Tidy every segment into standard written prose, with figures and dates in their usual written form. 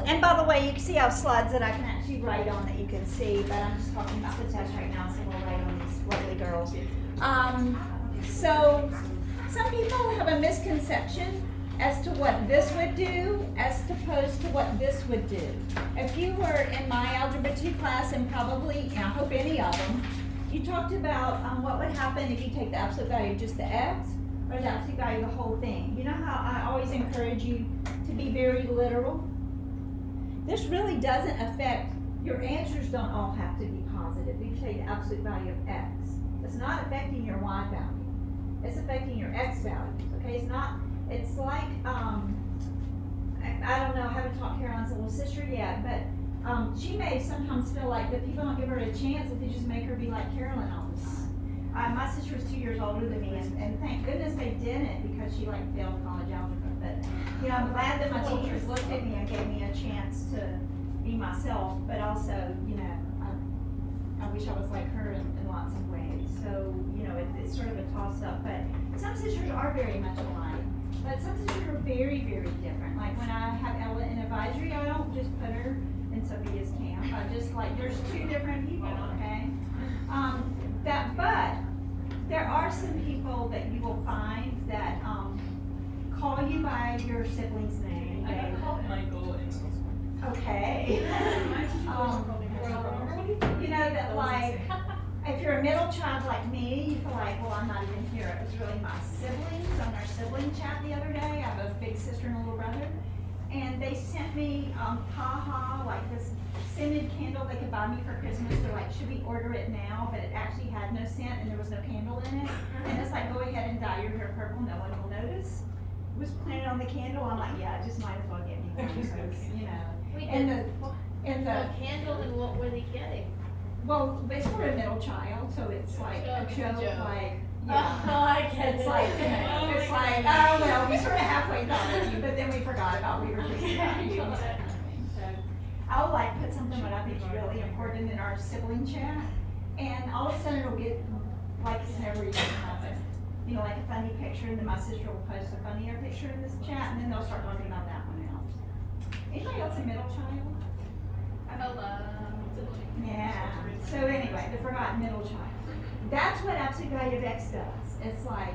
And by the way, you can see I have slides that I can actually write on that you can see, but I'm just talking about the test right now, so we'll write on these lovely girls. So some people have a misconception as to what this would do as opposed to what this would do. If you were in my Algebra 2 class, and probably, and I hope any of them, you talked about what would happen if you take the absolute value of just the x or the absolute value of the whole thing. You know how I always encourage you to be very literal? This really doesn't affect, your answers don't all have to be positive. You take the absolute value of x. It's not affecting your y value. It's affecting your x values, okay? It's like, I don't know, I haven't taught Caroline's little sister yet, but she may sometimes feel like that people don't give her a chance if they just make her be like Caroline all the time. My sister was 2 years older than me, and thank goodness they didn't, because she like failed college algebra. But you know, I'm glad that my teachers looked at me and gave me a chance to be myself. But also, you know, I wish I was like her in lots of ways. So you know, it's sort of a toss up. But some sisters are very much alike, but some sisters are very, very different. Like when I have Ella in advisory, I don't just put her in Sophia's camp. I just like, there's two different people, okay? But there are some people that you will find that call you by your sibling's name. I got called Michael and okay. You know that, like, if you're a middle child like me, you feel like, well, I'm not even here. It was really my siblings on our sibling chat the other day. I have a big sister and a little brother. And they sent me, like this scented candle they could buy me for Christmas. They're like, should we order it now? But it actually had no scent and there was no candle in it. And it's like, go ahead and dye your hair purple, no one will notice. It was planted on the candle. I'm like, yeah, just might as well get me one, because, you know. Wait, And the the candle, and what were they getting? well, it's for a middle child, so it's like a joke, like, Oh, yeah. I get It's it. like, oh, well, we sort of halfway thought of you, but then we forgot about we were thinking about you. So I'll like put something that I think is really important in our sibling chat, and all of a sudden it'll get like it's never even happened. You know, like a funny picture, and then my sister will post a funnier picture in this chat, and then they'll start talking about that one else. Anybody else a middle child? Yeah. So anyway, the forgotten middle child. That's what absolute value of x does. It's like,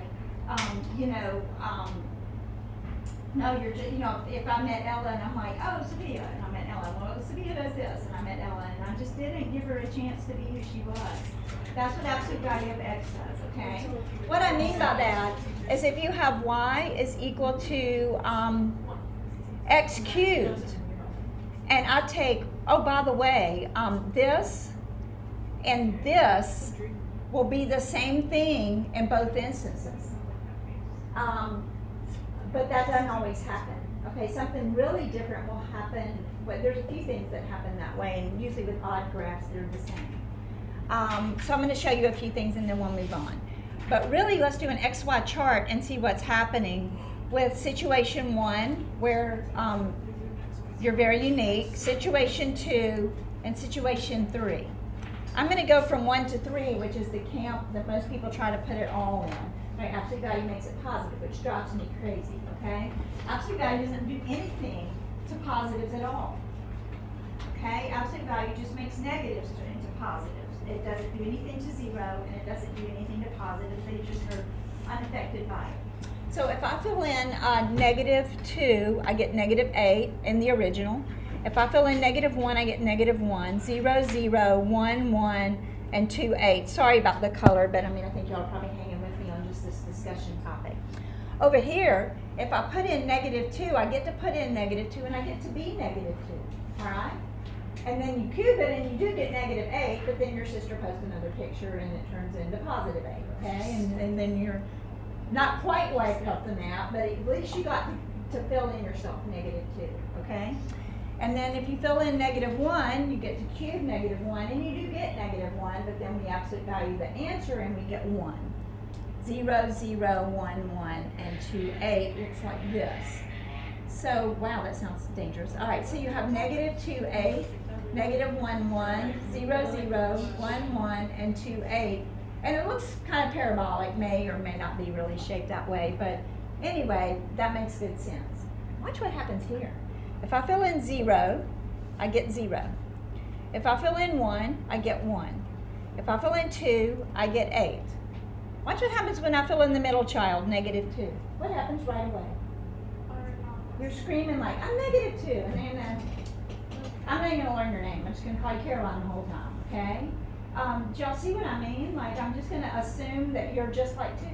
no, you're just, you know, if I met Ella and I'm like, oh, Sophia, and I met Ella, well, Sophia does this, and I met Ella, and I just didn't give her a chance to be who she was. That's what absolute value of x does, okay? What I mean by that is if you have y is equal to x cubed, and I take, oh, by the way, this and this will be the same thing in both instances. But that doesn't always happen. Okay, something really different will happen, but there's a few things that happen that way, and usually with odd graphs, they're the same. So I'm going to show you a few things and then we'll move on. But really, let's do an XY chart and see what's happening with situation 1, where you're very unique, situation 2, and situation 3. I'm going to go from 1 to 3, which is the camp that most people try to put it all in. Right? Absolute value makes it positive, which drives me crazy, okay? Absolute value doesn't do anything to positives at all. Okay? Absolute value just makes negatives turn into positives. It doesn't do anything to 0, and it doesn't do anything to positives. They just are unaffected by it. So if I fill in -2, I get -8 in the original. If I fill in -1, I get -1, 0, 0, 1, 1, and 2, 8. Sorry about the color, but I mean, I think y'all are probably hanging with me on just this discussion topic. Over here, if I put in -2, I get to put in -2, and I get to be -2, all right? And then you cube it, and you do get -8, but then your sister posts another picture, and it turns into +8, okay? And then you're not quite wiped off the map, but at least you got to fill in yourself -2, okay? And then if you fill in -1, you get to cube -1, and you do get -1, but then we absolute value the answer, and we get 1. 0, 0, 1, 1, and 2, 8 looks like this. So, wow, that sounds dangerous. All right, so you have -2, 8, -1, 1, 0, 0, 1, 1, and 2, 8. And it looks kind of parabolic, may or may not be really shaped that way, but anyway, that makes good sense. Watch what happens here. If I fill in 0, I get 0. If I fill in 1, I get 1. If I fill in 2, I get 8. Watch what happens when I fill in the middle child, -2. What happens right away? You're screaming like, I'm -2, and then I'm not even gonna learn your name. I'm just gonna call you Caroline the whole time, okay? Do y'all see what I mean? Like, I'm just gonna assume that you're just like 2,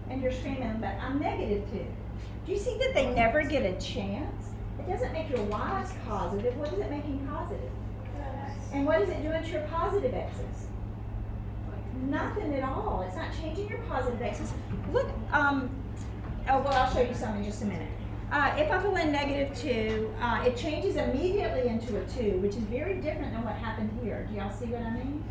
and you're screaming, but I'm -2. Do you see that they never get a chance? It doesn't make your y's positive. What is it making positive? And what is it doing to your positive x's? Nothing at all. It's not changing your positive x's. Look, oh, well, I'll show you some in just a minute. If I fill in -2, it changes immediately into a 2, which is very different than what happened here. Do y'all see what I mean?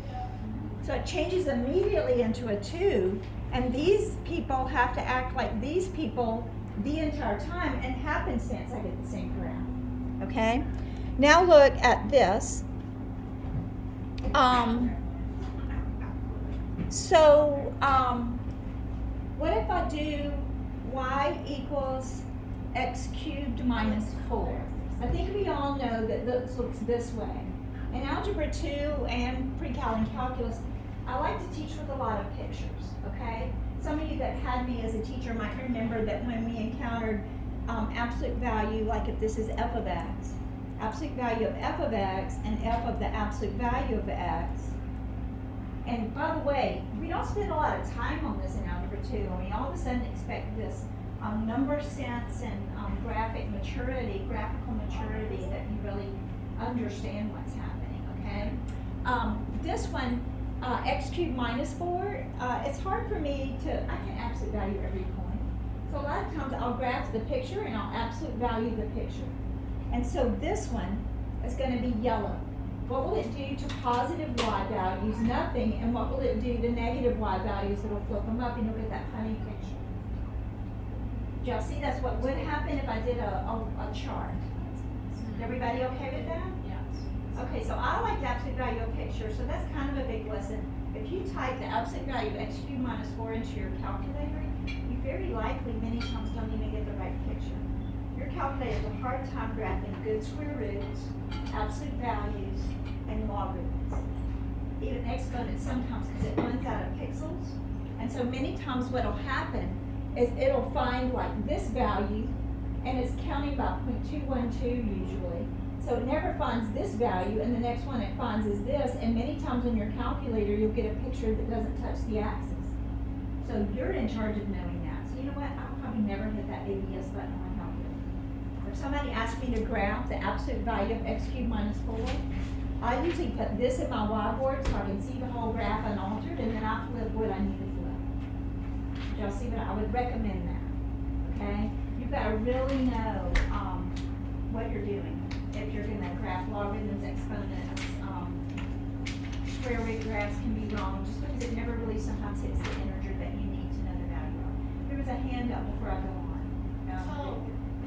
So it changes immediately into a 2, and these people have to act like these people the entire time, and happenstance I get the same graph. Okay? Now look at this. What if I do y equals x cubed minus 4? I think we all know that this looks this way. In Algebra 2 and Pre-Cal and Calculus, I like to teach with a lot of pictures, okay? Some of you that had me as a teacher might remember that when we encountered absolute value, like if this is f of x, absolute value of f of x and f of the absolute value of x. And by the way, we don't spend a lot of time on this in Algebra 2, and we all of a sudden expect this number sense and graphical maturity that you really understand what's happening, okay? This one, x cubed minus 4, it's hard for me to, I can absolute value every point. So a lot of times I'll graph the picture and I'll absolute value the picture. And so this one is going to be yellow. What will it do to positive y values? Nothing. And what will it do to negative y values? It'll flip them up and you'll get that funny picture. Do y'all see that's what would happen if I did a chart? Is everybody okay with that? Okay, so I like the absolute value of picture, so that's kind of a big lesson. If you type the absolute value of x cubed minus 4 into your calculator, you very likely many times don't even get the right picture. Your calculator has a hard time graphing good square roots, absolute values, and logarithms. Even exponents sometimes, because it runs out of pixels. And so many times what will happen is it'll find like this value, and it's counting by 0.212 usually. So it never finds this value, and the next one it finds is this, and many times on your calculator you'll get a picture that doesn't touch the axis. So you're in charge of knowing that. So you know what, I'll probably never hit that ABS button on my calculator. If somebody asks me to graph the absolute value of x cubed minus 4, I usually put this in my whiteboard so I can see the whole graph unaltered, and then I flip what I need to flip. Y'all see what I would recommend that, okay? You've got to really know what you're doing. If you're going to graph logarithms, exponents, square root graphs can be wrong just because it never really sometimes hits the integer that you need to know the value of. There was a hand up before I go on.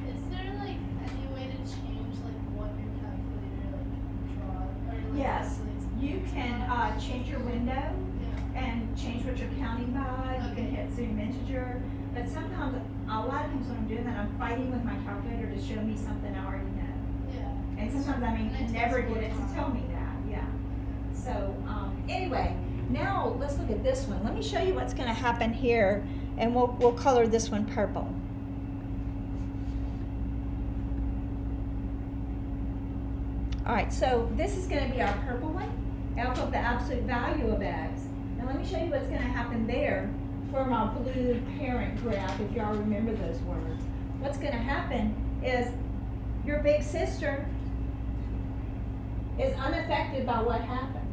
Is there like any way to change like what your calculator like draws? Or, like, Yes, calculates? you can change your window and change what you're counting by. You can hit zoom integer. But sometimes, a lot of times when I'm doing that, I'm fighting with my calculator to show me something I already know. Yeah. And sometimes, I mean, can never get it to tell me that, yeah. So, anyway, now let's look at this one. Let me show you what's going to happen here, and we'll color this one purple. All right, so this is going to be our purple one, alpha of the absolute value of x. Now let me show you what's going to happen there for our blue parent graph, if y'all remember those words. What's going to happen is your big sister is unaffected by what happens.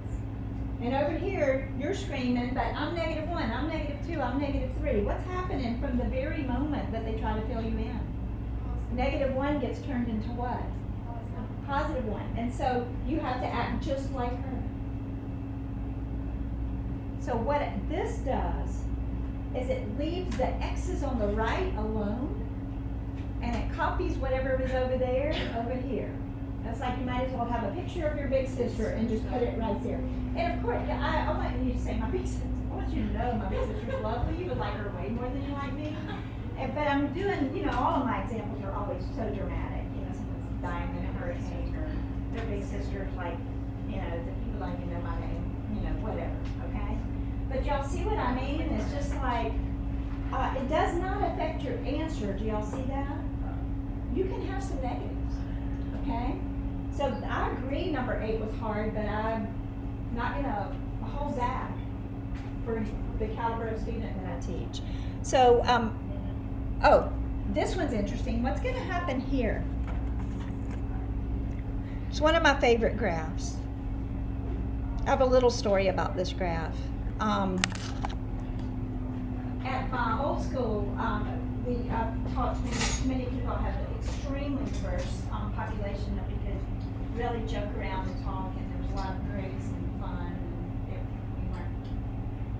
And over here, you're screaming, but I'm -1, I'm -2, I'm -3. What's happening from the very moment that they try to fill you in? -1 gets turned into what? +1. And so you have to act just like her. So what this does is it leaves the x's on the right alone, and it copies whatever is over there over here. That's like you might as well have a picture of your big sister and just put it right there. And of course, I want you to say, my big sister, I want you to know my big sister's lovely. You would like her way more than you like me. But I'm doing, all of my examples are always so dramatic. dying in a hurricane, or their big sister's like, you know, the people don't even know my name, you know, whatever, okay? But y'all see what I mean? It's just like, it does not affect your answer. Do y'all see that? You can have some negatives, okay? So I agree number 8 was hard, but I'm not gonna hold back for the caliber of student that I teach. So, oh, this one's interesting. What's gonna happen here? It's one of my favorite graphs. I have a little story about this graph. At my old school, we taught many people have an extremely diverse population that we could really joke around and talk, and there was a lot of grace and fun, and we weren't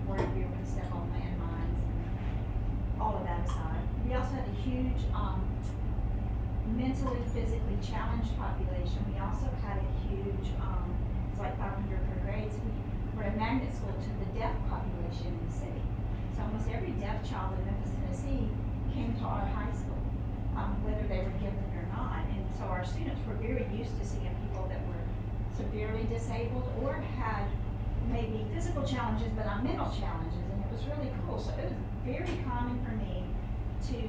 worried we were going to step on landmines and all of that aside. We also had a huge mentally, physically challenged population. We also had a huge, it's like 500 per grade, so we were a magnet school to the deaf population in the city. So almost every deaf child in Memphis, Tennessee came to our high school, whether they were gifted or not. And so our students were very used to seeing people that were severely disabled or had maybe physical challenges, but not mental challenges. And it was really cool. So it was very common for me to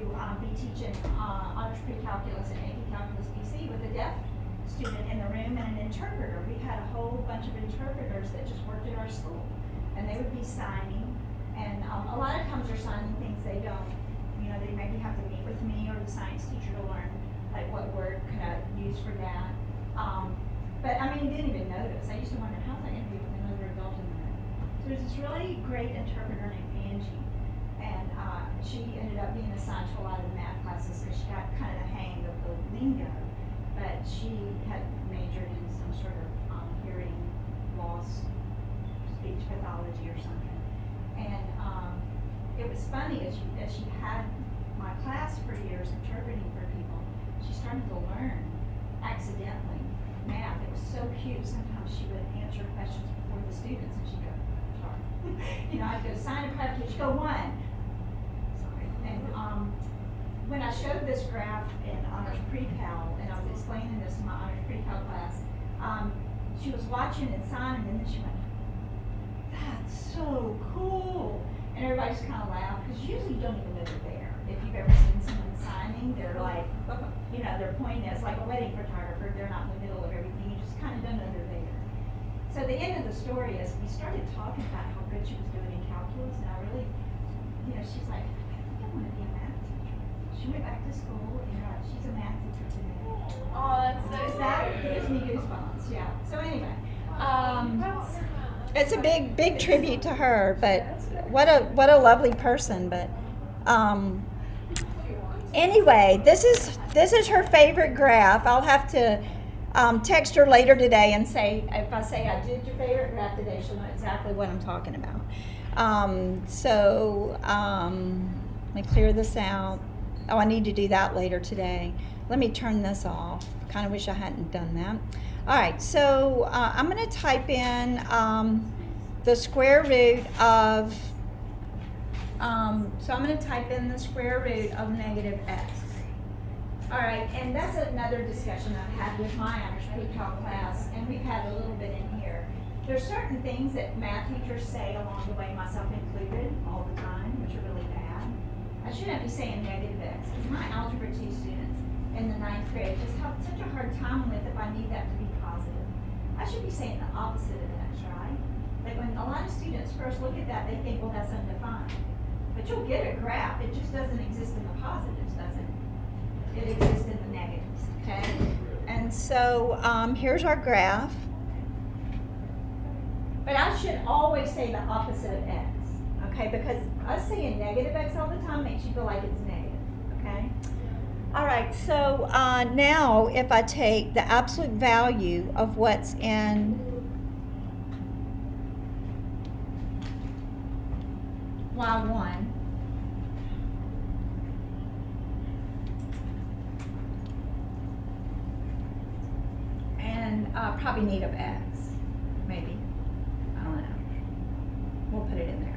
be teaching honors pre-calculus and AP calculus PC with a deaf student in the room and an interpreter. We had a whole bunch of interpreters that just worked at our school, and they would be signing. And a lot of times they're signing things they don't, you know, they maybe have to meet with me or the science teacher to learn, like, what word could I use for that. But I mean, didn't even notice. I used to wonder, how's I going to be with another adult in the room? So there's this really great interpreter named Angie, and she ended up being assigned to a lot of the math classes because she got kind of the hang of the lingo, but she had majored in some sort of hearing loss, speech pathology or something. And it was funny, as she had my class for years interpreting for people, she started to learn accidentally math. It was so cute. Sometimes she would answer questions before the students, and she'd go, sorry. You know, I'd go, sign a private, she'd go, 1. Sorry. And when I showed this graph in honors pre-cal, and I was explaining this to my honors pre-cal class, she was watching and signing, and then she went, that's so cool. And everybody just kind of laughed, because usually you don't even know they're there. If you've ever seen someone signing, they're like, you know, they're pointing. It's like a wedding photographer. They're not in the middle of everything. You just kind of don't know they're there. So the end of the story is we started talking about how good she was doing in calculus, and I really, you know, she's like, I think I want to be a math teacher. She went back to school, and she's a math teacher today. Oh, that's so That gives me goosebumps, yeah. So anyway, it's a big tribute to her, but what a lovely person. But anyway, this is her favorite graph. I'll have to text her later today and say, if I say I did your favorite graph today, she'll know exactly what I'm talking about. Let me clear this out. Oh, I need to do that later today. Let me turn this off. Kind of wish I hadn't done that. All right, so I'm going to type in the square root of, so I'm going to type in the square root of negative x. All right, and that's another discussion I've had with my honors pre-cal class, and we've had a little bit in here. There's certain things that math teachers say along the way, myself included, all the time, which are really bad. I shouldn't be saying negative x, because my Algebra 2 students in the 9th grade just have such a hard time with if I need that to be positive. I should be saying the opposite of x, right? Like when a lot of students first look at that, they think, well, that's undefined. But you'll get a graph, it just doesn't exist in the positives, does it? It exists in the negatives, okay? And so here's our graph. But I should always say the opposite of x, okay? Because us saying negative x all the time makes you feel like it's negative, okay? All right, so now if I take the absolute value of what's in y1, and probably need of x, maybe. I don't know. We'll put it in there.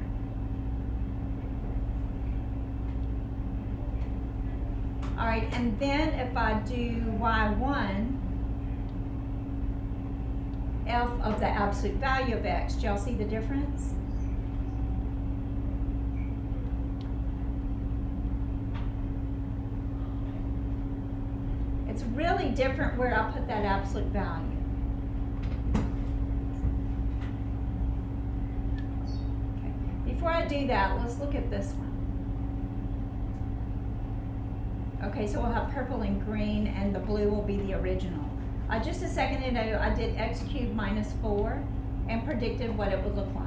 All right, and then if I do y1, f of the absolute value of x, do y'all see the difference? It's really different where I put that absolute value. Okay. Before I do that, let's look at this one. Okay, so we'll have purple and green, and the blue will be the original. Just a second ago, I did x cubed minus 4 and predicted what it would look like.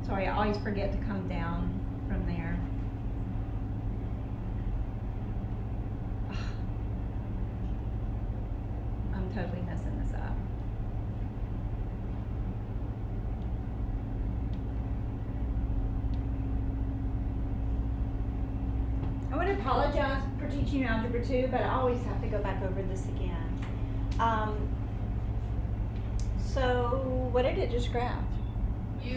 Sorry, I always forget to come down from there. I'm totally messing this up. I want to apologize for teaching you Algebra 2, but I always have to go back over this again. So, what did it just graph?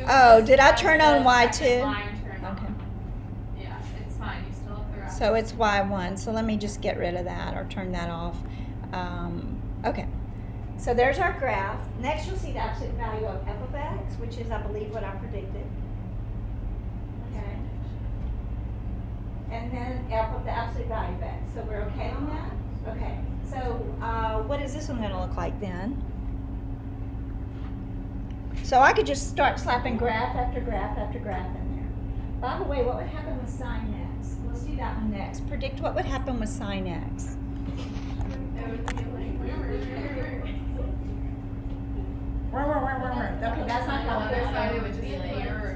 Oh, did I turn on Y2? Okay. Yeah, it's fine. You still have the graph. So it's Y1. So let me just get rid of that or turn that off. Okay. So there's our graph. Next, you'll see the absolute value of f of x, which is, I believe, what I predicted. Okay. And then f of the absolute value of x. So we're okay on that? Okay. So what is this one going to look like then? So I could just start slapping graph after graph after graph in there. By the way, what would happen with sine x? Let's do that one next. Predict what would happen with sine x. It would be Okay, that's not on the other side, it helpful. would just be like error.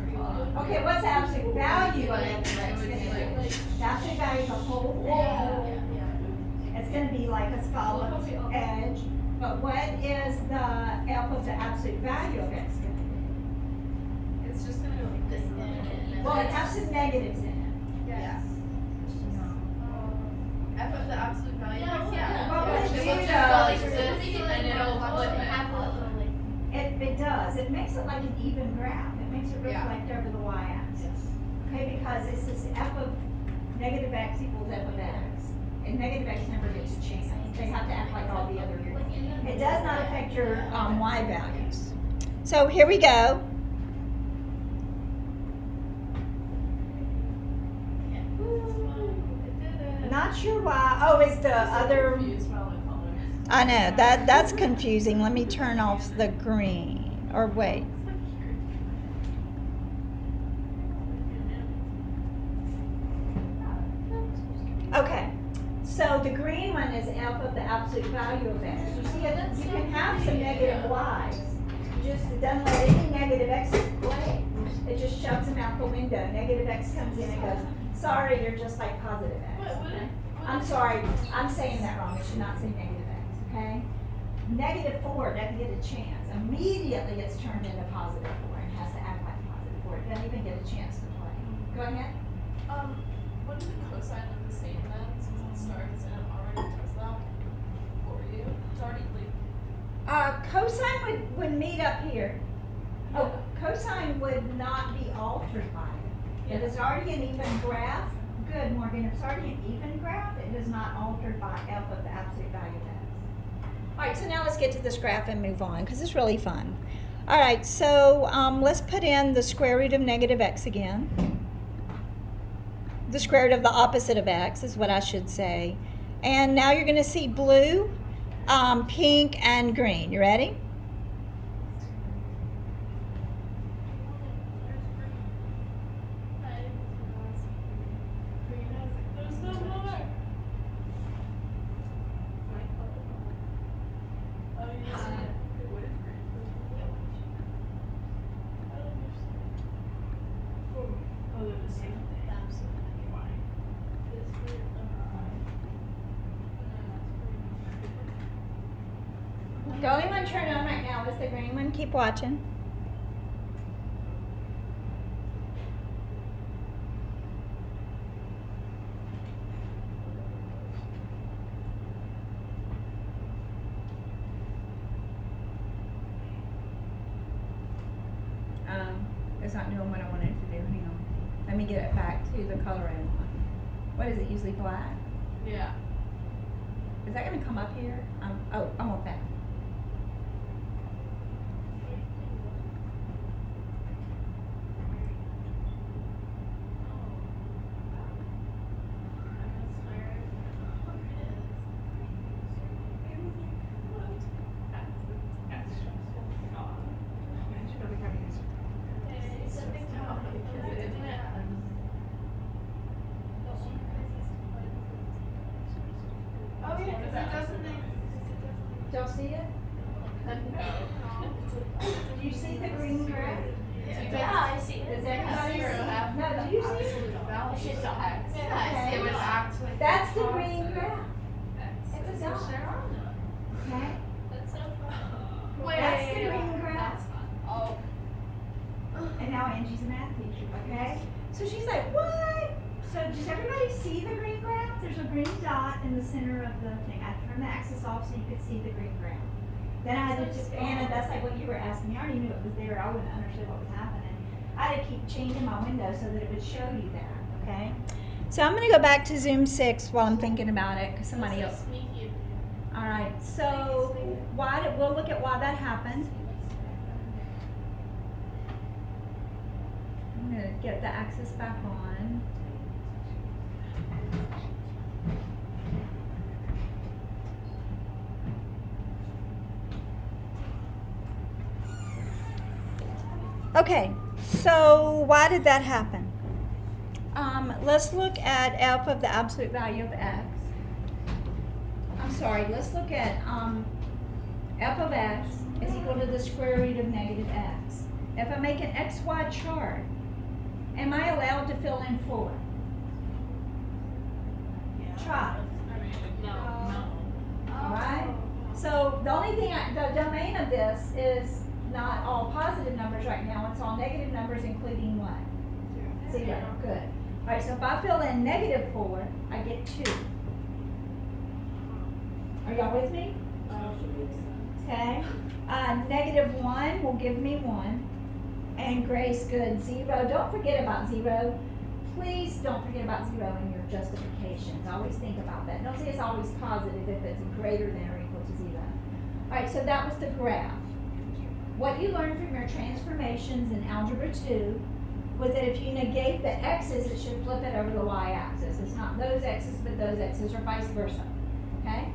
Okay, what's the absolute value of It x? would be like. The absolute value of the whole thing. It's going to be like a scalloped edge. But what is the f of the absolute value of x going to be? It's just gonna go like this. Well, it has some negatives in it. Yes. F of the absolute value. Yeah. Well, It it will do just go like though. this, and it'll flip it. It does. It makes it like an even graph. It makes it Yeah. reflect over the y-axis. Okay, because it's this f of negative x equals f of x. And negative x never gets a chance. They have to act like all the other units. It does not affect your y values. So here we go. Not sure why. Oh, is the other... I know, that's confusing. Let me turn off the green. Or wait. Okay. So the green one is f of the absolute value of x. You see, you can have some negative y's. It doesn't let any negative x's play. It just shoves them out the window. Negative x comes in and goes, sorry, you're just like positive x. Okay? I'm sorry, I'm saying that wrong. It should not say negative x, okay? Negative 4 doesn't get a chance. Immediately it's turned into positive 4 and has to act like positive 4. It doesn't even get a chance to play. Go ahead. Wouldn't the cosine look the same then, since it starts and it already does that for you? It's already like. Cosine would meet up here. Oh, cosine would not be altered by it. If it's already an even graph, good, Morgan. If it's already an even graph, it is not altered by f of the absolute value of x. All right, so now let's get to this graph and move on, because it's really fun. All right, so let's put in the square root of negative x again. The square root of the opposite of x is what I should say. And now you're going to see blue, pink, and green. You ready? There's no more. Oh, you see it? What is green? I don't understand. Oh, they're the same thing. Fine. The only one turned on right now is the green one. Keep watching. It's not doing what I wanted it to do. Hang on. Let me get it back to the color I want. what is it, usually black? Yeah. Is that gonna come up here? Oh, I want that. Oh yeah, because it doesn't Y'all see it? Did you see the green graph? Yeah, I see it. Does everybody see? No, do you see it? Yeah, It would act like. That's the green graph. It's a dot. Okay? That's so fun. That's the green graph. Oh. And now Angie's a math teacher, okay? So she's like, what? So does everybody see the green graph? There's a green dot in the center of the thing. I turned the axis off so you could see the green graph. Then I had to, Anna, that's like what you were asking me. I already knew it was there. I wouldn't understand what was happening. I had to keep changing my window so that it would show you that, okay? So I'm gonna go back to Zoom 6 while I'm thinking about it, because somebody else. Sneaky. All right, so we'll look at why that happened. I'm gonna get the axis back on. Okay, so why did that happen? Let's look at f of the absolute value of x. I'm sorry, let's look at f of x is equal to the square root of negative x. If I make an xy chart, am I allowed to fill in 4? Try. Alright? So the only thing, the domain of this is not all positive numbers right now, it's all negative numbers including what? 0. Good. Alright, so if I fill in negative 4, I get 2. Are y'all with me? Okay. Negative 1 will give me 1. And Grace, good. 0. Don't forget about 0. Please don't forget about 0 in your justifications. Always think about that. Don't say it's always positive if it's greater than or equal to 0. Alright, so that was the graph. What you learned from your transformations in Algebra 2 was that if you negate the x's, it should flip it over the y-axis. It's not those x's, but those x's, or vice versa. Okay?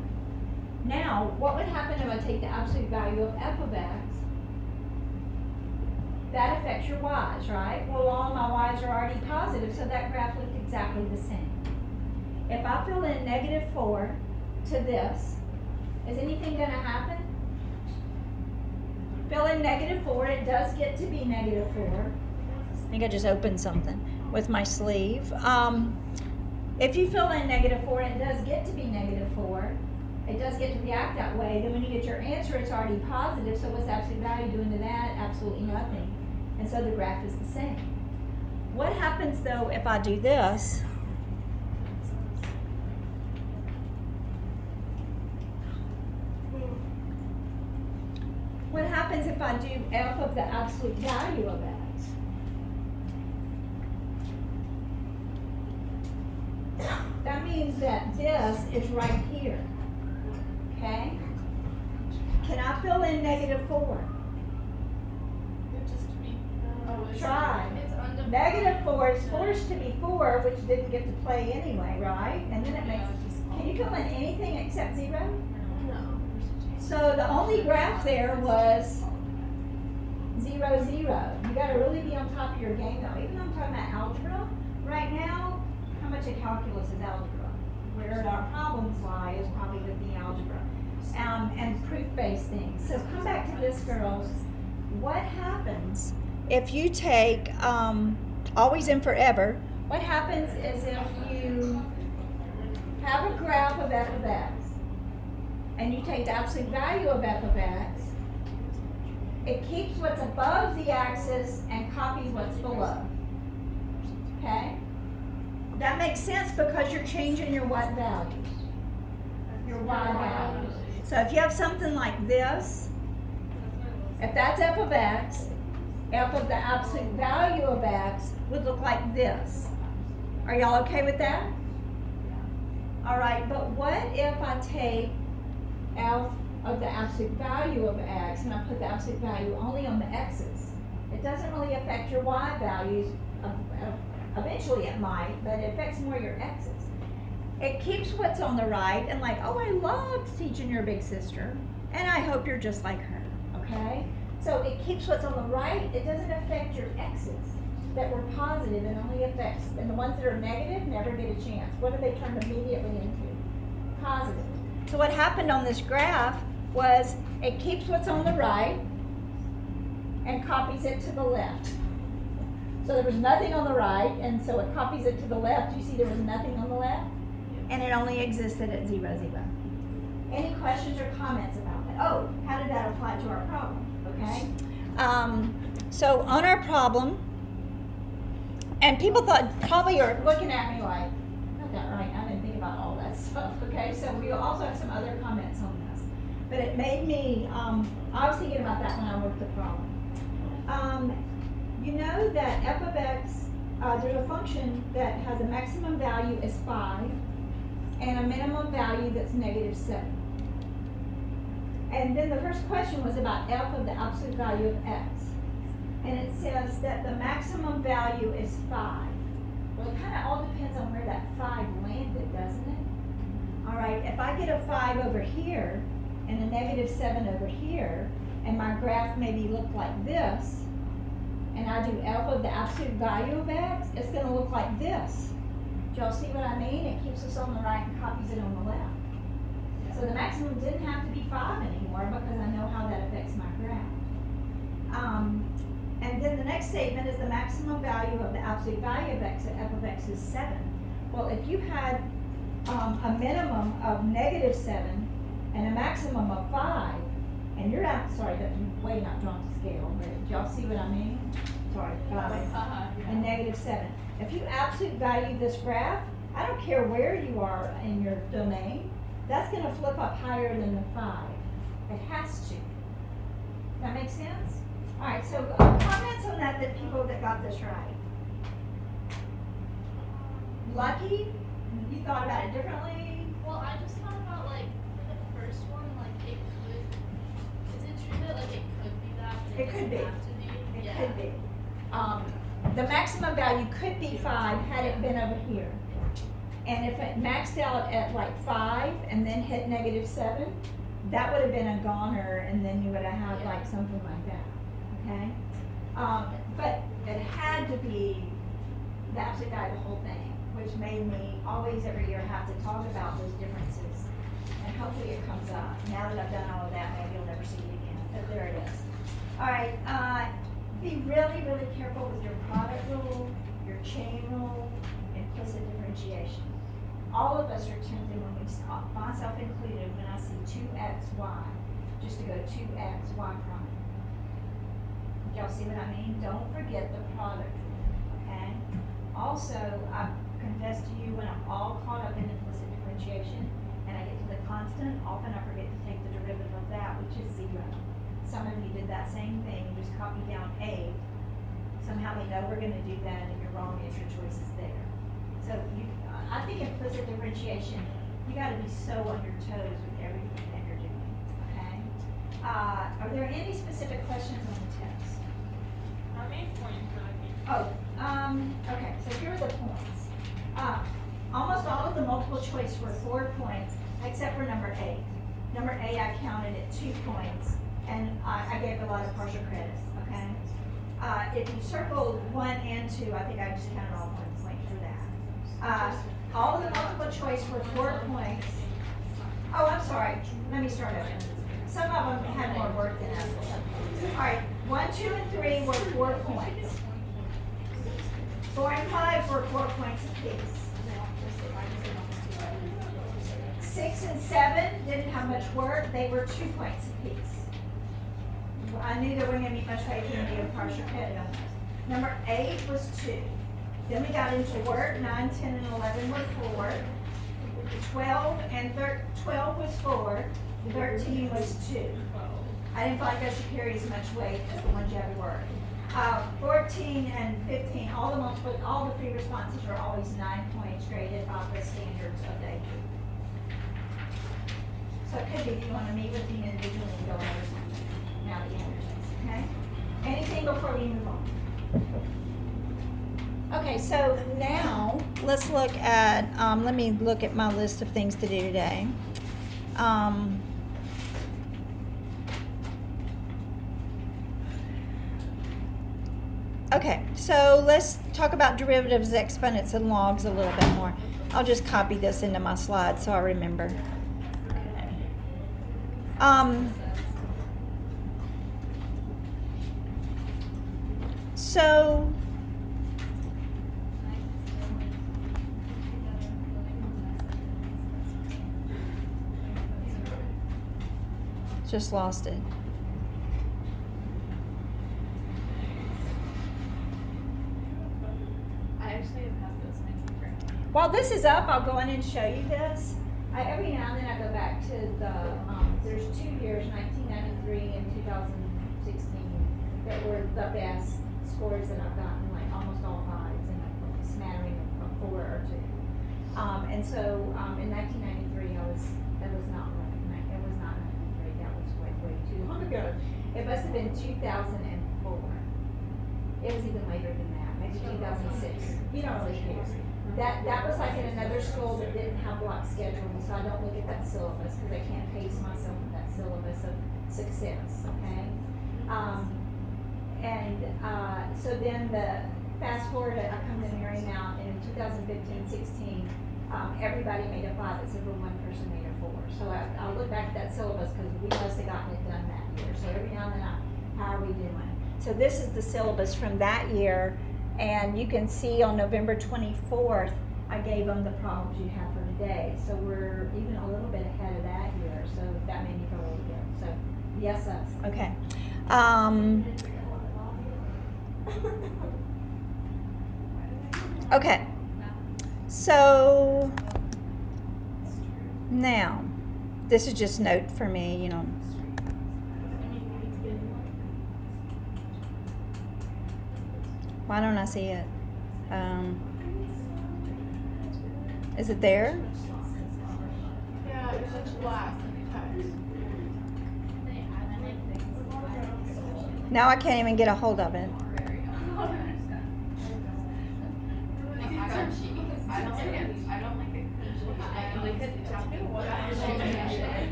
Now, what would happen if I take the absolute value of f of x? That affects your y's, right? Well, all my y's are already positive, so that graph looked exactly the same. If I fill in negative 4 to this, is anything going to happen? Fill in negative 4, it does get to be negative 4. I think I just opened something with my sleeve. If you fill in negative 4, it does get to be negative 4. It does get to react that way. Then when you get your answer, it's already positive. So what's absolute value doing to that? Absolutely nothing. And so the graph is the same. What happens though if I do this? What happens if I do f of the absolute value of x? That means that this is right here. Okay? Can I fill in negative 4? Try. Negative 4 is forced to be 4, which didn't get to play anyway, right? And then it makes, can you fill in anything except 0? No. So the only graph there was 0, 0. You gotta really be on top of your game though. Even though I'm talking about algebra, right now, how much of calculus is algebra? Where our problems lie is probably with the algebra. And proof-based things. So come back to this, girls. What happens if you take always and forever? What happens is if you have a graph of f of x, and you take the absolute value of f of x, it keeps what's above the axis and copies what's below. Okay? That makes sense because you're changing your what values? Your y values. So if you have something like this, if that's f of x, f of the absolute value of x would look like this. Are y'all okay with that? All right, but what if I take f of the absolute value of x and I put the absolute value only on the x's? It doesn't really affect your y values. Eventually it might, but it affects more your x's. It keeps what's on the right, and like, oh, I loved teaching your big sister, and I hope you're just like her, okay? So it keeps what's on the right. It doesn't affect your x's that were positive, and only affects, and the ones that are negative never get a chance. What do they turn immediately into? Positive. So what happened on this graph was it keeps what's on the right and copies it to the left. So there was nothing on the right, and so it copies it to the left. You see there was nothing on the left? And it only existed at 0, 0. Any questions or comments about that? Oh, how did that apply to our problem? Okay. So on our problem, and people thought, probably are looking at me like, got that right, I didn't think about all that stuff, okay? So we also have some other comments on this. But it made me, I was thinking about that when I worked the problem. You know that f of x, there's a function that has a maximum value is 5 and a minimum value that's -7. And then the first question was about f of the absolute value of x. And it says that the maximum value is 5. Well, it kind of all depends on where that 5 landed, doesn't it? All right, if I get a 5 over here and a -7 over here, and my graph maybe look like this, and I do f of the absolute value of x, it's going to look like this. Do y'all see what I mean? It keeps us on the right and copies it on the left. So the maximum didn't have to be 5 anymore because I know how that affects my graph. And then the next statement is the maximum value of the absolute value of x at f of x is 7. Well, if you had a minimum of -7 and a maximum of 5, and you're out, sorry, that's way not drawn to scale, but do y'all see what I mean? Sorry, 5 and -7. If you absolute value this graph, I don't care where you are in your domain, that's going to flip up higher than the 5. It has to. Does that make sense? All right, so comments on that people that got this right. Lucky? You thought about it differently? Well, I just thought about like for the first one, like it could. Is it true that like it could be that? But It could be. doesn't have to be? It Yeah. could be. The maximum value could be 5 had it been over here. And if it maxed out at like 5 and then hit -7, that would have been a goner, and then you would have had like something like that, okay? But it had to be the absolute value of the whole thing, which made me always every year have to talk about those differences. And hopefully it comes up. Now that I've done all of that, maybe you'll never see it again, but there it is. All right, be really, really careful with your product rule, your chain rule, implicit differentiation. All of us are tempted when we, myself included, when I see 2xy, just to go 2xy prime. Y'all see what I mean? Don't forget the product rule, okay? Also, I confess to you when I'm all caught up in implicit differentiation and I get to the constant, often I forget to take the derivative of that, which is 0. Some of you did that same thing, you just copy down a. Somehow we know we're going to do that, and you're wrong if your choice is there. So I think implicit differentiation, you got to be so on your toes with everything that you're doing. Okay. Are there any specific questions on the text? How many points would I be? Oh, okay. So here are the points. Almost all of the multiple choice were 4 points, except for number 8. Number 8, I counted at 2 points. And I gave a lot of partial credits, okay? If you circled 1 and 2, I think I just counted all 1 point for that. All of the multiple choice were 4 points. Oh, I'm sorry. Let me start over. Some of them had more work than others. All right, 1, 2, and 3 were 4 points. 4 and 5 were 4 points apiece. 6 and 7 didn't have much work. They were 2 points apiece. I knew there wasn't going to be much faith in me of partial credit on this. Number 8 was 2. Then we got into work. 9, 10, and 11 were 4. 12 was 4. 13 was 2. I didn't feel like I should carry as much weight as the ones you had to work. 14 and 15, all the free responses are always 9 points graded off the standards of the age group. So it could be that you want to meet with me individually and go over something now that you have your test, okay? Anything before we move on? Okay, so now let's look at, let me look at my list of things to do today. Okay, so let's talk about derivatives, exponents, and logs a little bit more. I'll just copy this into my slides so I remember. So just lost it. I actually have those in my paper. While this is up, I'll go in and show you this. Every now and then I go back to the, there's 2 years, 1993 and 2016, that were the best scores that I've gotten, like almost all 5s and a smattering of 4 or 2. And so in 1993, that was not right. It was not 93. That was way too long ago. It must have been 2004. It was even later than that, maybe 2006. You don't really care. That was like in another school that didn't have block scheduling, so I don't look at that syllabus because I can't pace myself with that syllabus of success, okay? So then fast forward, I come to Marymount, and in 2015-16, everybody made a 5 except for one person made a 4. So I'll look back at that syllabus because we must have gotten it done that year. So every now and then, how are we doing? So this is the syllabus from that year. And you can see on November 24th, I gave them the problems you have for today. So we're even a little bit ahead of that year. So that made me feel really good. So yes, us. Okay. Okay. So now, this is just note for me, you know. Why don't I see it? Is it there? Yeah, it's black text. Now I can't even get a hold of it.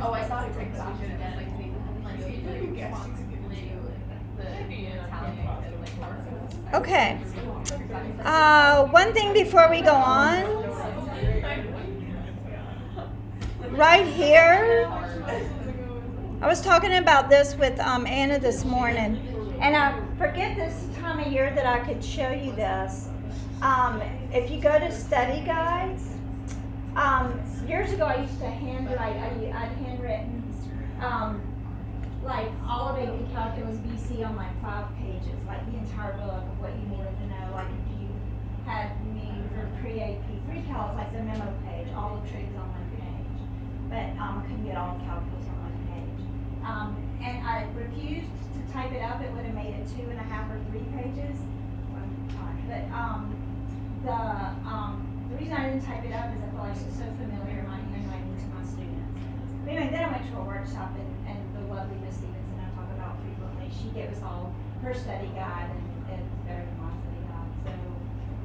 Oh, I saw it. Okay. One thing before we go on. Right here, I was talking about this with Anna this morning, and I forget this time of year that I could show you this. If you go to study guides, years ago I used to handwrite, I'd handwritten like all of AP Calculus BC on like 5 pages, like the entire book of what you needed to know. Like if you had me for pre-AP, pre-cal, like the memo page, all the trigs on one page. But I couldn't get all the calculus on one page. And I refused to type it up. It would have made it 2.5 or 3 pages. But the reason I didn't type it up is I felt like it was so familiar my handwriting to my students. But anyway, then I went to a workshop and the lovely Miss Stevenson I talk about frequently. She gave us all her study guide and it's better than my study guide. So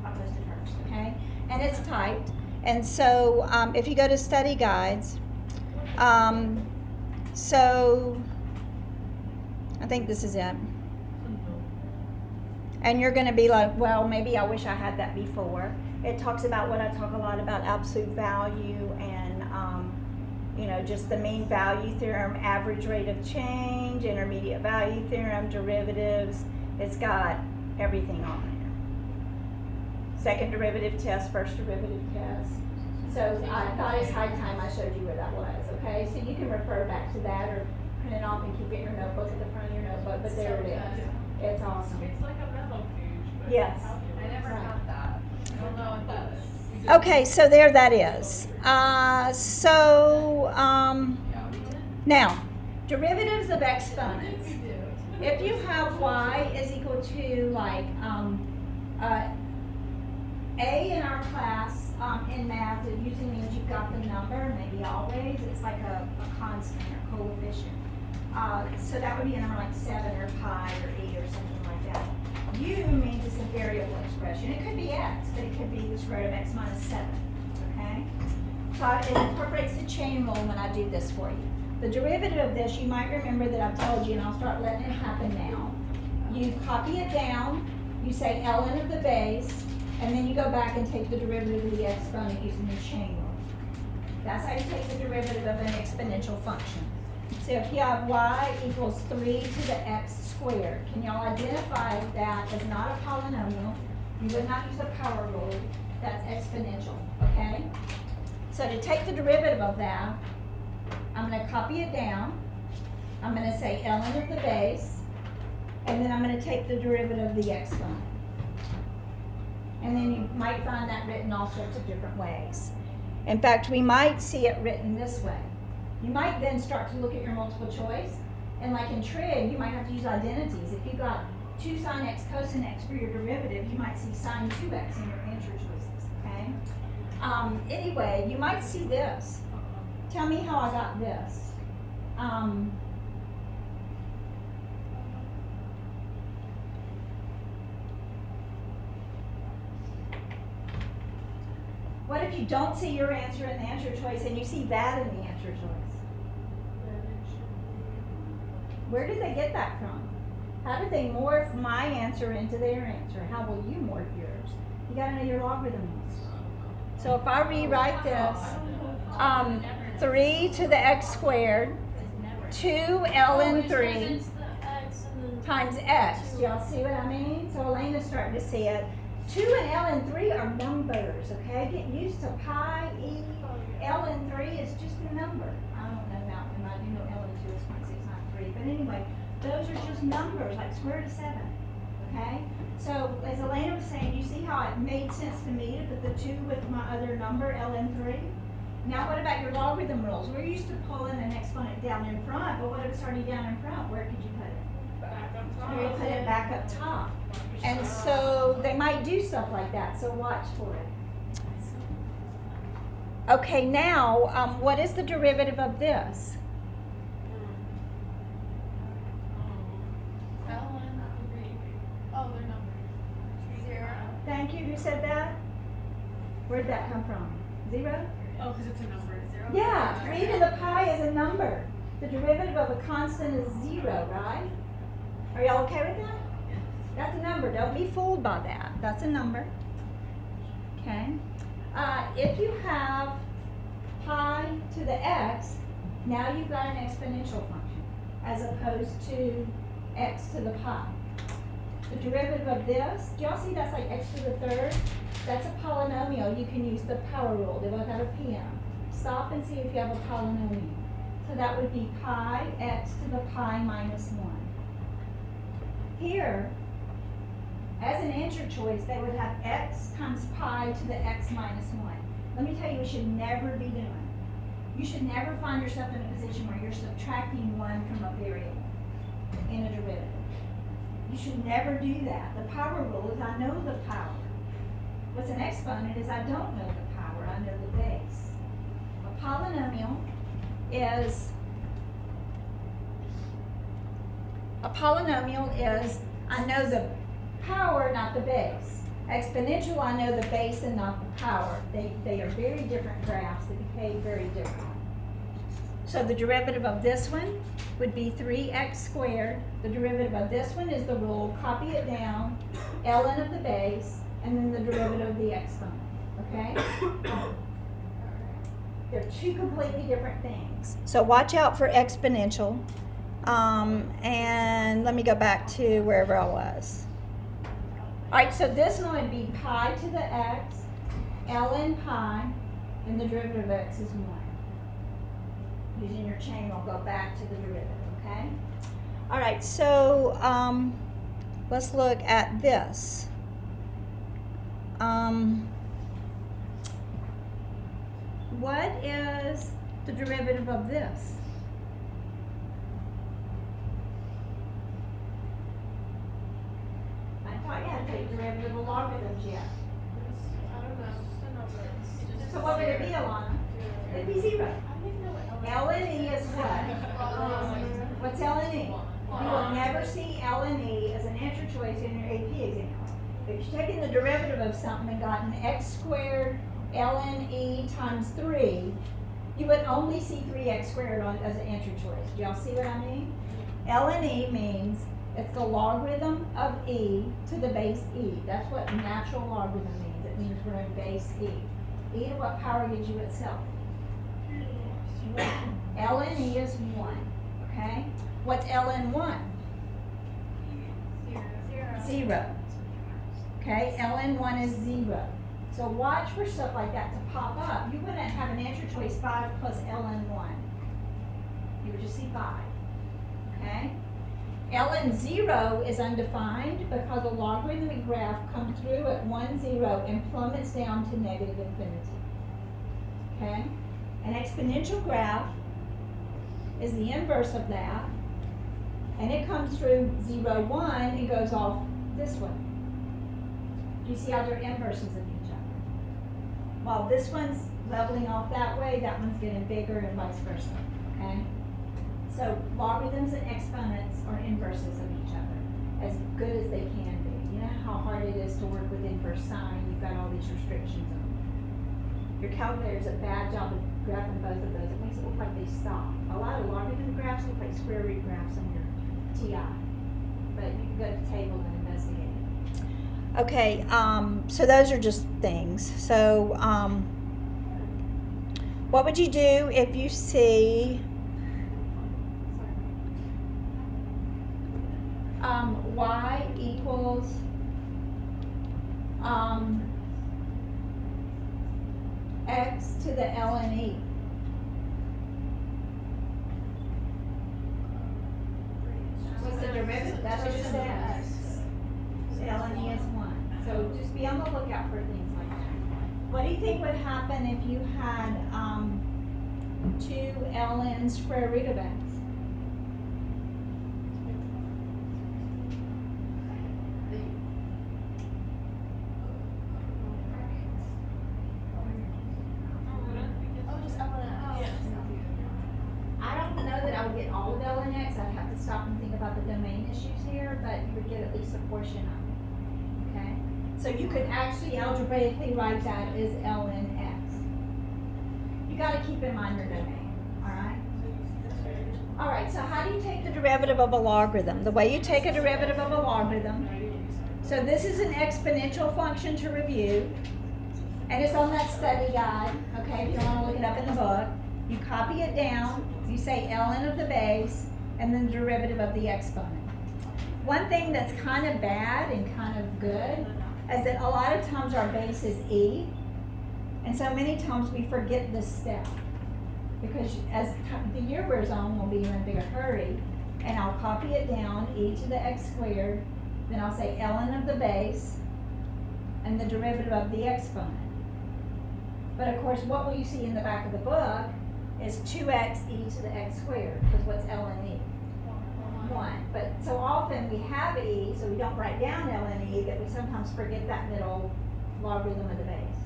I posted hers, okay? And it's typed. And so if you go to study guides, so I think this is it. And you're going to be like, well, maybe I wish I had that before. It talks about what I talk a lot about, absolute value and, you know, just the mean value theorem, average rate of change, intermediate value theorem, derivatives. It's got everything on there. Second derivative test, first derivative test. So I thought it's high time I showed you where that was, okay? So you can refer back to that or print it off and keep it in your notebook at the front of your notebook, but there it is. It's awesome. It's like a memo page. But Yes. I never had that. I don't know what that is. Okay, so there that is. Now, derivatives of exponents. If you have y is equal to like A in our class in math, it usually means you've got the number, maybe always. It's like a constant or coefficient. So that would be a number like 7 or pi or 8 or something like that. U means it's a variable expression. It could be x, but it could be the square root of x minus 7. Okay? So it incorporates the chain rule when I do this for you. The derivative of this, you might remember that I've told you, and I'll start letting it happen now. You copy it down, you say ln of the base, and then you go back and take the derivative of the exponent using the chain rule. That's how you take the derivative of an exponential function. So if you have y equals 3 to the x squared, can y'all identify that as not a polynomial? You would not use a power rule. That's exponential, okay? So to take the derivative of that, I'm going to copy it down. I'm going to say ln of the base, and then I'm going to take the derivative of the exponent. And then you might find that written all sorts of different ways. In fact, we might see it written this way. You might then start to look at your multiple choice, and like in trig, you might have to use identities. If you got 2 sine x cosine x for your derivative, you might see sine 2x in your answer choices, okay? Anyway, you might see this. Tell me how I got this. What if you don't see your answer in the answer choice and you see that in the answer choice? Where did they get that from? How did they morph my answer into their answer? How will you morph yours? You gotta know your logarithms. So if I rewrite this, 3 to the x squared, 2 ln 3 times x. Do y'all see what I mean? So Elena's starting to see it. 2 and ln 3 are numbers, okay? Get used to pi, e, ln 3 is just a number. I don't know that one. I do know ln 2 is 0.693. But anyway, those are just numbers, like square root of 7, okay? So as Elena was saying, you see how it made sense to me to put the 2 with my other number, ln 3? Now what about your logarithm rules? We're used to pulling an exponent down in front, but what if it's already down in front? Where could you put it? Back up top. You put it back up top. And so they might do stuff like that, so watch for it. Okay, now, what is the derivative of this? Oh, they're numbers. 0. Thank you, who said that? Where'd that come from? 0? Oh, because it's a number. 0. Yeah, 3 to the pi is a number. The derivative of a constant is 0, right? Are y'all okay with that? That's a number. Don't be fooled by that. That's a number. Okay. If you have pi to the x, now you've got an exponential function as opposed to x to the pi. The derivative of this, do y'all see that's like x to the third? That's a polynomial. You can use the power rule. They both have a PM. Stop and see if you have a polynomial. So that would be pi x to the pi minus 1. Here, as an answer choice, they would have x times pi to the x minus 1. Let me tell you what you should never be doing. You should never find yourself in a position where you're subtracting 1 from a variable in a derivative. You should never do that. The power rule is I know the power. What's an exponent is I don't know the power, I know the base. A polynomial is I know the power, not the base. Exponential, I know the base and not the power. They are very different graphs that behave very differently. So the derivative of this one would be 3x squared. The derivative of this one is the rule. Copy it down, ln of the base, and then the derivative of the exponent. Okay? They're two completely different things. So watch out for exponential. And let me go back to wherever I was. All right, so this one would be pi to the x, ln pi, and the derivative of x is 1. Using your chain, we'll go back to the derivative, okay? All right, so let's look at this. What is the derivative of this? I thought you had to take derivative of logarithms yet. I don't know. Just a number. So what would it be, Alana? It'd be 0. I don't even know what L and E is what? What's L and E? You will never see L and E as an answer choice in your AP exam. If you're taking the derivative of something and gotten x squared ln e times 3, you would only see 3x squared as an answer choice. Do y'all see what I mean? Ln e means it's the logarithm of e to the base e. That's what natural logarithm means. It means we're in base e. E to what power gives you itself? 1. Ln e is 1. Okay? What's ln 1? 0. Okay? Ln 1 is 0. So watch for stuff like that to pop up. You wouldn't have an answer choice 5 plus ln 1. You would just see 5. Okay? ln 0 is undefined because a logarithmic graph comes through at 1, 0 and plummets down to negative infinity. Okay? An exponential graph is the inverse of that, and it comes through 0, 1 and goes off this way. Do you see how they're inverses of each other? While this one's leveling off that way, that one's getting bigger and vice versa, okay? So logarithms and exponents are inverses of each other, as good as they can be. You know how hard it is to work with inverse sign? You've got all these restrictions on them. Your calculator's a bad job of graphing both of those. It makes it look like they stop. A lot of logarithm graphs look like square root graphs on your TI, but you can go to the table and investigate. Okay, so those are just things. So, what would you do if you see y equals x to the ln e? What's the derivative? That's what it says. ln e is 1. So just be on the lookout for things like that. What do you think would happen if you had 2 ln square root of x? I don't know that I would get all of ln x. I'd have to stop and think about the domain issues here, but you would get at least a portion of it. Okay? So you could actually algebraically write that as ln x. You got to keep in mind your domain. Alright? Alright, so how do you take the derivative of a logarithm? The way you take a derivative of a logarithm, so this is an exponential function to review, and it's on that study guide, okay, if you don't want to look it up in the book. You copy it down, you say ln of the base, and then the derivative of the exponent. One thing that's kind of bad and kind of good is that a lot of times our base is e, and so many times we forget this step. Because as the year wears on, we'll be in a bigger hurry, and I'll copy it down, e to the x squared, then I'll say ln of the base, and the derivative of the exponent. But of course, what will you see in the back of the book is 2x e to the x squared, because what's ln e? 1. But so often we have e, so we don't write down ln e, that we sometimes forget that middle logarithm of the base.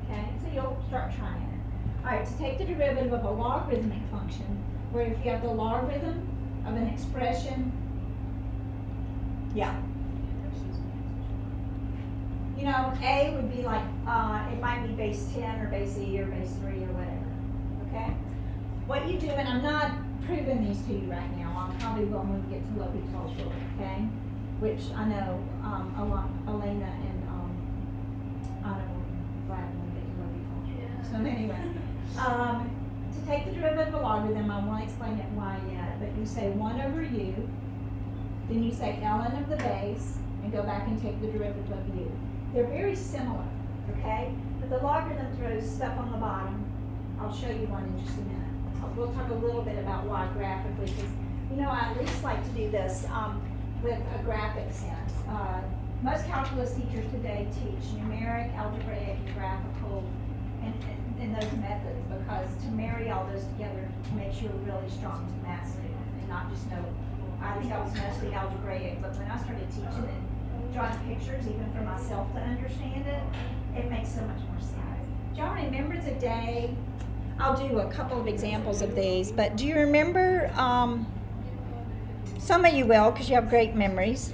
Okay, so you'll start trying it. Alright, to take the derivative of a logarithmic function, where if you have the logarithm of an expression, yeah. You know, a would be like, it might be base 10 or base e or base 3 or whatever, okay? What you do, and I'm not proving these to you right now, I'm probably going to get to L'Hopital's rule, okay? Which I know Elena and Anna will glad when we get to L'Hopital's rule. So anyway, to take the derivative of a logarithm, I won't explain it why yet, but you say 1 over u, then you say ln of the base, and go back and take the derivative of u. They're very similar, okay? But the logarithm throws stuff on the bottom. I'll show you one in just a minute. We'll talk a little bit about why graphically, because, you know, I at least like to do this with a graphic sense. Most calculus teachers today teach numeric, algebraic, and graphical, and those methods, because to marry all those together makes you a really strong math student, and not just know. I think I was mostly algebraic, but when I started teaching it, drawing pictures, even for myself to understand it, it makes so much more sense. y'all remember the day? I'll do a couple of examples of these, but do you remember, some of you will because you have great memories.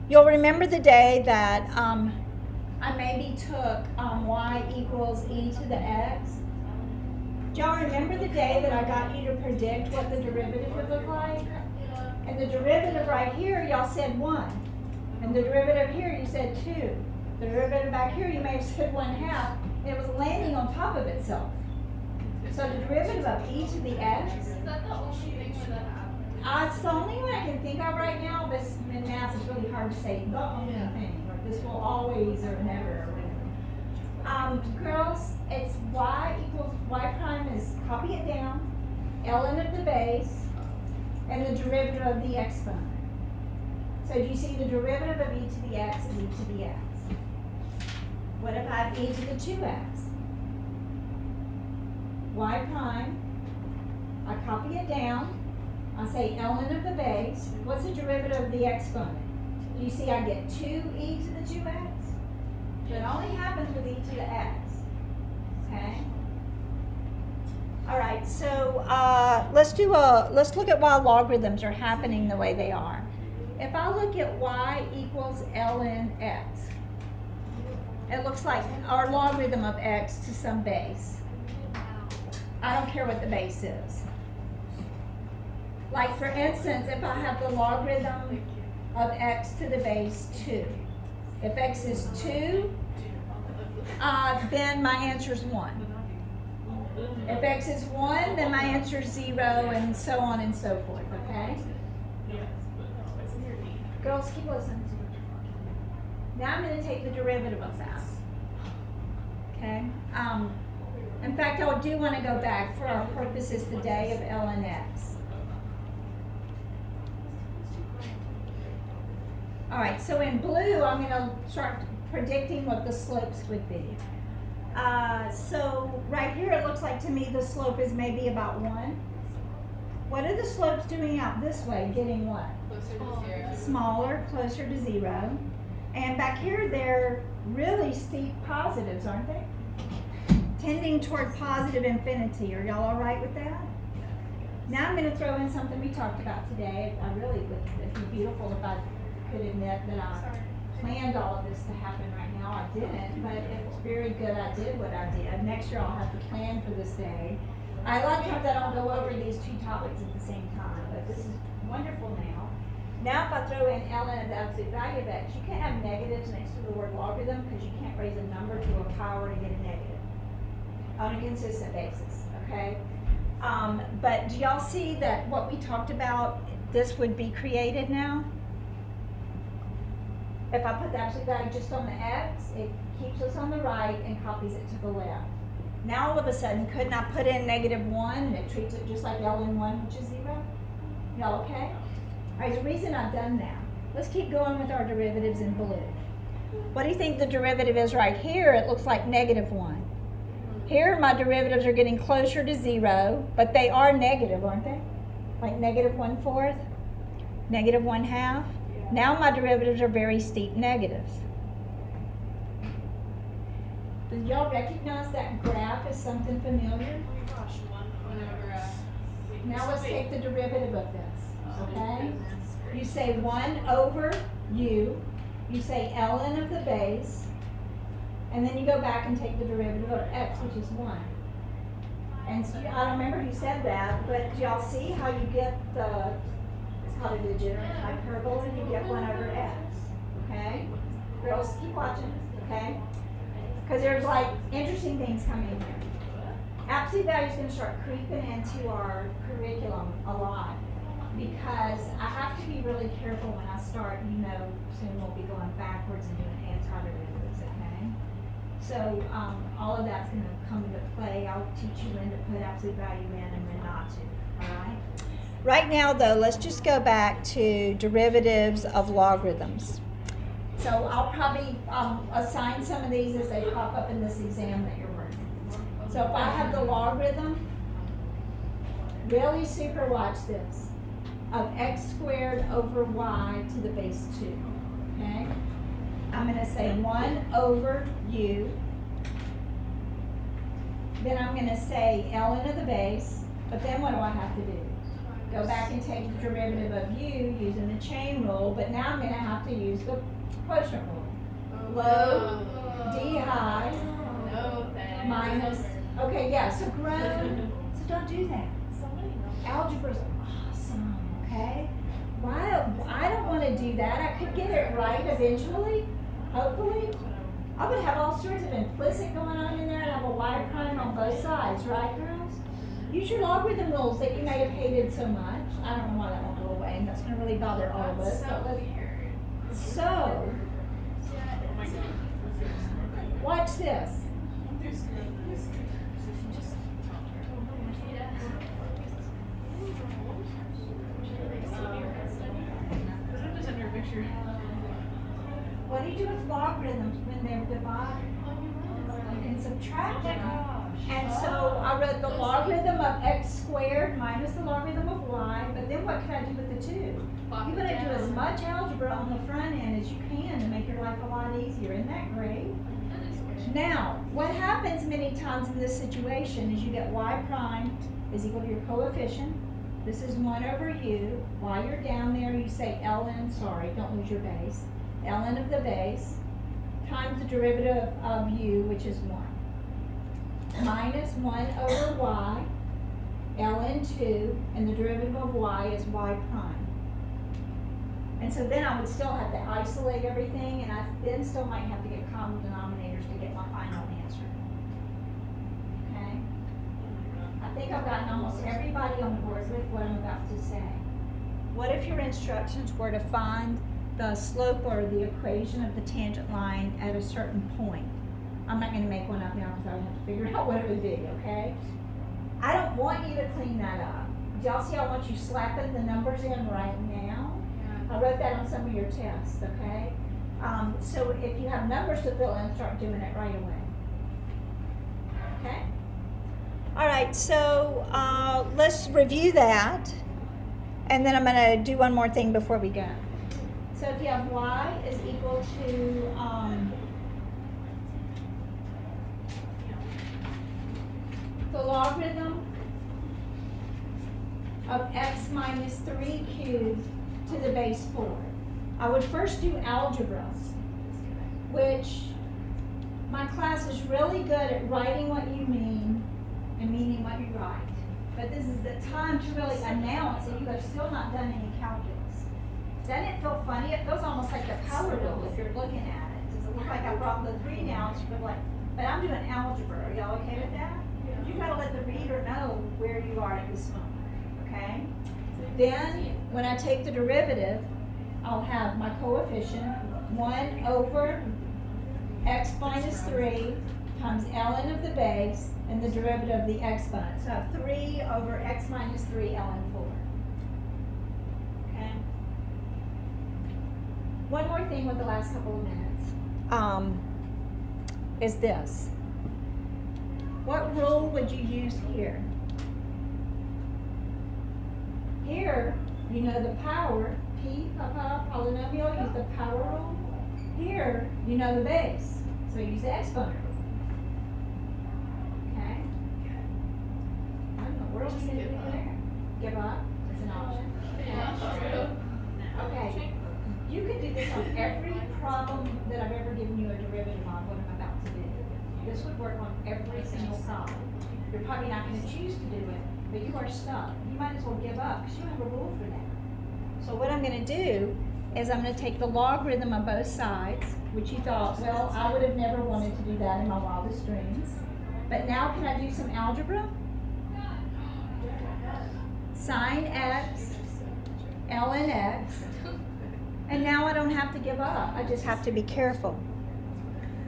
You'll remember the day that I maybe took y equals e to the x. Do y'all remember the day that I got you to predict what the derivative would look like? And the derivative right here, y'all said 1. And the derivative here, you said 2. The derivative back here, you may have said 1/2. And it was landing on top of itself. So the derivative of e to the x, Is that the only thing where that happened? it's the only one I can think of right now, but in math it's really hard to say the only thing. Or this will always or never or whatever. Girls, it's y equals, y prime is, copy it down, ln of the base, and the derivative of the exponent. So do you see the derivative of e to the x is e to the x? What if I have e to the 2x? Y prime, I copy it down, I say ln of the base, what's the derivative of the exponent? Do you see I get 2e to the 2x? So it only happens with e to the x, okay? All right, so let's look at why logarithms are happening the way they are. If I look at y equals ln x, it looks like our logarithm of x to some base. I don't care what the base is. Like for instance, if I have the logarithm of x to the base 2. If x is 2, then my answer is 1. If x is 1, then my answer is 0, and so on and so forth, okay? Girls, keep listening. Now I'm going to take the derivative of that. Okay? In fact, I do want to go back for our purposes today of ln x. All right, so in blue, I'm going to start predicting what the slopes would be. So right here, it looks like to me the slope is maybe about 1. What are the slopes doing out this way, getting what? Closer to 0. Smaller, closer to 0. And back here, they're really steep positives, aren't they? Tending toward positive infinity. Are y'all all right with that? Now I'm going to throw in something we talked about today. I really would, it'd be beautiful if I could admit that I planned all of this to happen right now. I didn't, but it's very good I did what I did. Next year I'll have to plan for this day. A lot of times I don't go over these two topics at the same time, but this is wonderful now. Now if I throw in ln of the absolute value of x, you can't have negatives next to the word logarithm because you can't raise a number to a power to get a negative on a consistent basis, okay? But do y'all see that what we talked about, this would be created now? If I put the absolute value just on the x, it keeps us on the right and copies it to the left. Now all of a sudden, couldn't I put in -1 and it treats it just like ln 1, which is 0? Y'all okay? All right, the reason I've done that, let's keep going with our derivatives in blue. What do you think the derivative is right here? It looks like -1. Here, my derivatives are getting closer to 0, but they are negative, aren't they? Like -1/4, -1/2. Now my derivatives are very steep negatives. Do y'all recognize that graph as something familiar? Oh my gosh, whenever Now let's take the derivative of this, okay? You say 1 over u, you say ln of the base, and then you go back and take the derivative of x, which is 1. And so, I don't remember who said that, but do y'all see how you get the, it's called a degenerate hyperbola, you get 1 over x, okay? Girls, keep watching, okay? Because there's like interesting things coming here. Absolute value is going to start creeping into our curriculum a lot because I have to be really careful when I start, soon we'll be going backwards and doing antiderivatives, okay? So all of that's going to come into play. I'll teach you when to put absolute value in and when not to, all right? Right now though, let's just go back to derivatives of logarithms. So I'll probably assign some of these as they pop up in this exam that you're working. So if I have the logarithm, really super watch this, of x squared over y to the base 2, okay? I'm going to say 1 over u, then I'm gonna say ln of the base, but then what do I have to do? Go back and take the derivative of u using the chain rule, but now I'm gonna have to use the quotient rule. Low, d high, No thanks. minus, okay, yeah, so grown, so don't do that. Somebody know. Algebra's awesome, okay? Why, I don't wanna do that, I could get it right eventually, hopefully. I would have all sorts of implicit going on in there and have a y prime on both sides, right girls? Use your logarithm rules that you may have hated so much. I don't know why that won't go away, and that's gonna really bother all of us, That's but so let's. weird. So, Oh my god. watch this. Just What do you do with logarithms when they're divided? You can subtract them. And so I wrote the logarithm of x squared minus the logarithm of y, but then what can I do with the two? You gotta do as much algebra on the front end as you can to make your life a lot easier. Isn't that great? Now, what happens many times in this situation is you get y prime is equal to your coefficient. This is 1 over u. While you're down there, you say ln, sorry, don't lose your base, ln of the base times the derivative of u, which is 1, minus 1 over y, ln 2, and the derivative of y is y prime. And so then I would still have to isolate everything, and I then still might have to get common denominators to get my final answer. Okay? I think I've gotten almost everybody on board with what I'm about to say. What if your instructions were to find the slope or the equation of the tangent line at a certain point? I'm not going to make one up now because I would have to figure out what it would be, okay? I don't want you to clean that up. Do y'all see I want you slapping the numbers in right now? I wrote that on some of your tests, okay? So if you have numbers to fill in, start doing it right away. Okay? All right, so let's review that. And then I'm going to do one more thing before we go. So if you have y is equal to the logarithm of x minus 3 cubed to the base 4. I would first do algebra, which my class is really good at writing what you mean and meaning what you write. But this is the time to really announce that you have still not done any calculus. Doesn't it feel funny? It feels almost like the power rule if you're looking at it. Does it look like I brought the 3 now? But I'm doing algebra. Are y'all okay with that? You've got to let the reader know where you are at this moment, okay? Then, when I take the derivative, I'll have my coefficient, 1 over x minus 3 times ln of the base, and the derivative of the exponent. So I have 3 over x minus 3 ln 4. Okay? One more thing with the last couple of minutes is this. What rule would you use here? Here, you know the power, p, papa, polynomial, use the power rule. Here, you know the base, so use the exponent rule. Okay? I don't know, where else did you do there? Give up, it's an option. Okay, you can do this on every problem that I've ever given you a derivative on, what I'm about to do. This would work on every single problem. You're probably not going to choose to do it, but you are stuck. You might as well give up because you don't have a rule for that. So what I'm going to do is I'm going to take the logarithm of both sides, which you thought, well, I would have never wanted to do that in my wildest dreams. But now can I do some algebra? Sine x, ln x, and now I don't have to give up. I just have to be careful.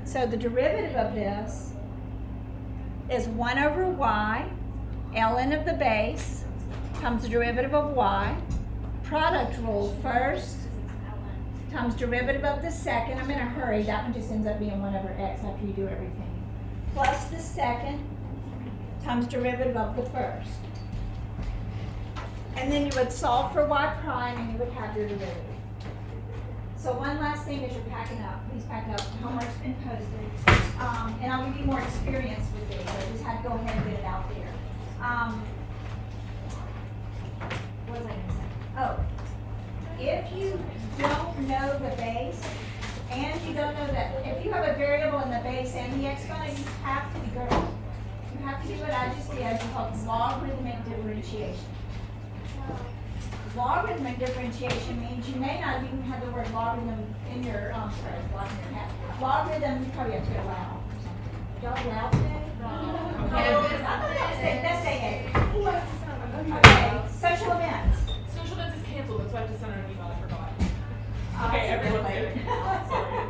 So the derivative of this is 1 over y, ln of the base, times the derivative of y, product rule first, times derivative of the second. I'm in a hurry. That one just ends up being 1 over x after you do everything. Plus the second times derivative of the first. And then you would solve for y prime and you would have your derivative. So one last thing as you're packing up, please pack up. Homework's been posted. And I'll give you more experience with this. I just had to go ahead and get it out there. What was I gonna say? Oh, if you don't know the base, and you don't know that, if you have a variable in the base and the exponent, you have to go. You have to do what I just did, it's called logarithmic differentiation. Logarithmic differentiation means you may not even have the word logarithm in your, logarithm, you probably have to go loud or something. Y'all loud today? That's day eight. Okay, social events. Social events is canceled, that's why I have to send her an email, I forgot. Okay, everyone's there. Sorry.